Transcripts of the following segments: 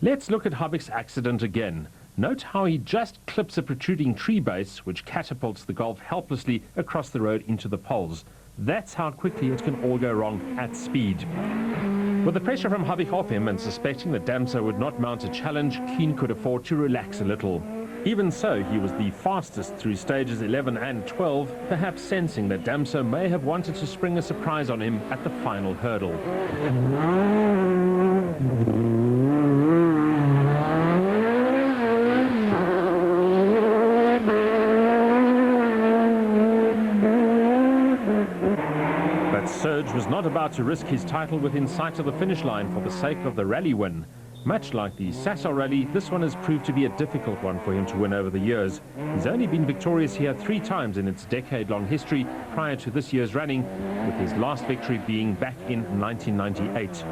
Let's look at Habik's accident again. Note how he just clips a protruding tree base, which catapults the Golf helplessly across the road into the poles. That's how quickly it can all go wrong at speed. With the pressure from Habik off him and suspecting that Damso would not mount a challenge, Kuhn could afford to relax a little. Even so, he was the fastest through stages 11 and 12, perhaps sensing that Damso may have wanted to spring a surprise on him at the final hurdle. Serge was not about to risk his title within sight of the finish line for the sake of the rally win. Much like the Sasol rally, this one has proved to be a difficult one for him to win over the years. He's only been victorious here 3 times in its decade-long history prior to this year's running, with his last victory being back in 1998.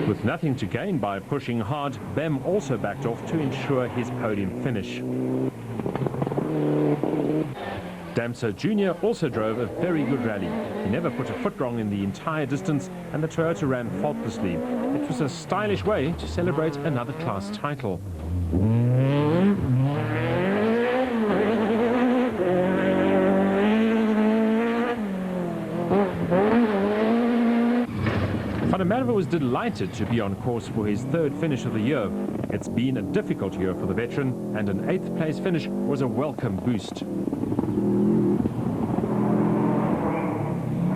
With nothing to gain by pushing hard, Bem also backed off to ensure his podium finish. Damso Jr. also drove a very good rally. He never put a foot wrong in the entire distance, and the Toyota ran faultlessly. It was a stylish way to celebrate another class title. Van der Merwe was delighted to be on course for his 3rd finish of the year. It's been a difficult year for the veteran, and an 8th place finish was a welcome boost.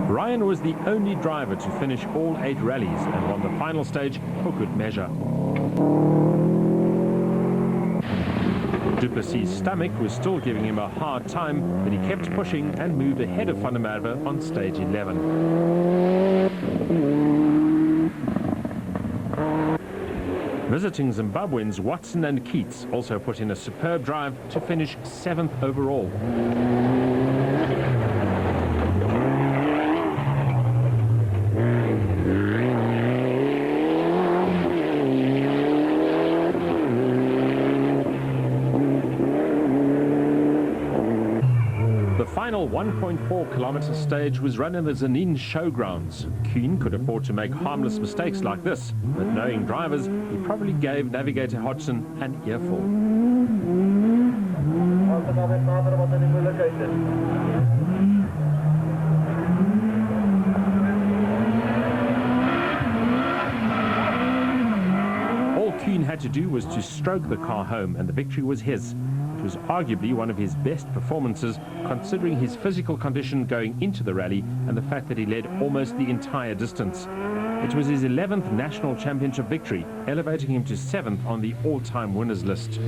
Ryan was the only driver to finish all 8 rallies and won the final stage for good measure. Duplessis' stomach was still giving him a hard time, but he kept pushing and moved ahead of Van der Merwe on stage 11. Visiting Zimbabweans Watson and Keats also put in a superb drive to finish 7th overall. The final 1.4-kilometer stage was run in the Zanin showgrounds. Kuhn could afford to make harmless mistakes like this, but knowing drivers, he probably gave navigator Hodgson an earful. All Kuhn had to do was to stroke the car home, and the victory was his. It was arguably one of his best performances, considering his physical condition going into the rally and the fact that he led almost the entire distance. It was his 11th national championship victory, elevating him to 7th on the all-time winners list.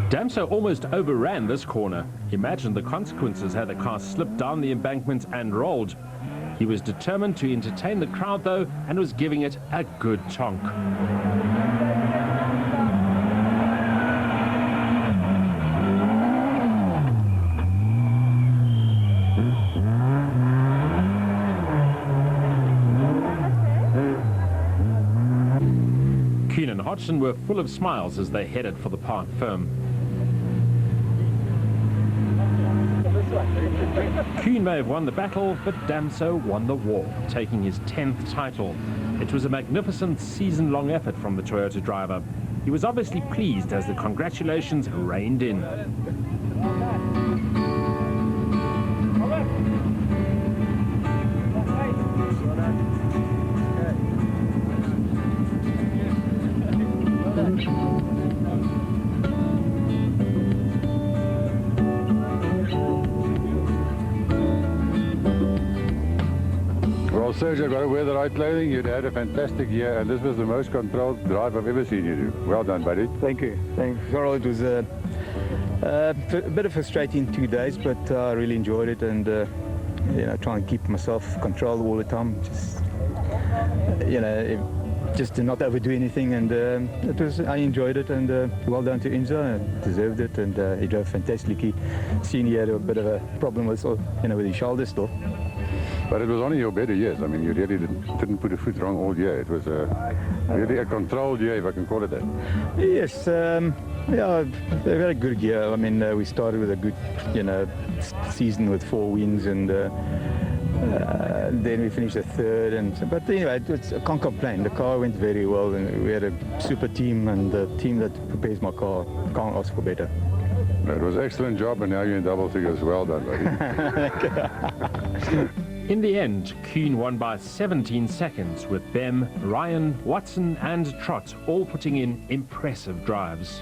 Damso almost overran this corner. Imagine the consequences had the car slipped down the embankment and rolled. He was determined to entertain the crowd though, and was giving it a good tonk. Kuhn and Hodgson were full of smiles as they headed for the park firm. Kuhn may have won the battle, but Damso won the war, taking his 10th title. It was a magnificent season-long effort from the Toyota driver. He was obviously pleased as the congratulations rained in. Well, Serge, you've got to wear the right clothing. You'd had a fantastic year, and this was the most controlled drive I've ever seen you do. Well done, buddy. Thank you. Thanks, Carl. It was a bit of frustrating 2 days, but I really enjoyed it, and you know, trying to keep myself controlled all the time. Just, you know, just to not overdo anything, and I enjoyed it, and well done to Enzo, deserved it, and he drove fantastically. Seen he had a bit of a problem with, with his shoulder still. But it was only your better years. I mean, you really didn't put a foot wrong all year. It was really a controlled year, if I can call it that. Yes, yeah, a very good year. I mean, we started with a good, season with 4 wins, and then we finished the third. But anyway, I can't complain. The car went very well, and we had a super team, and the team that prepares my car can't ask for better. It was an excellent job, and now you're in double figures. Well done, buddy. In the end, Kuhn won by 17 seconds, with Bem, Ryan, Watson and Trott all putting in impressive drives.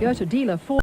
Toyota dealer for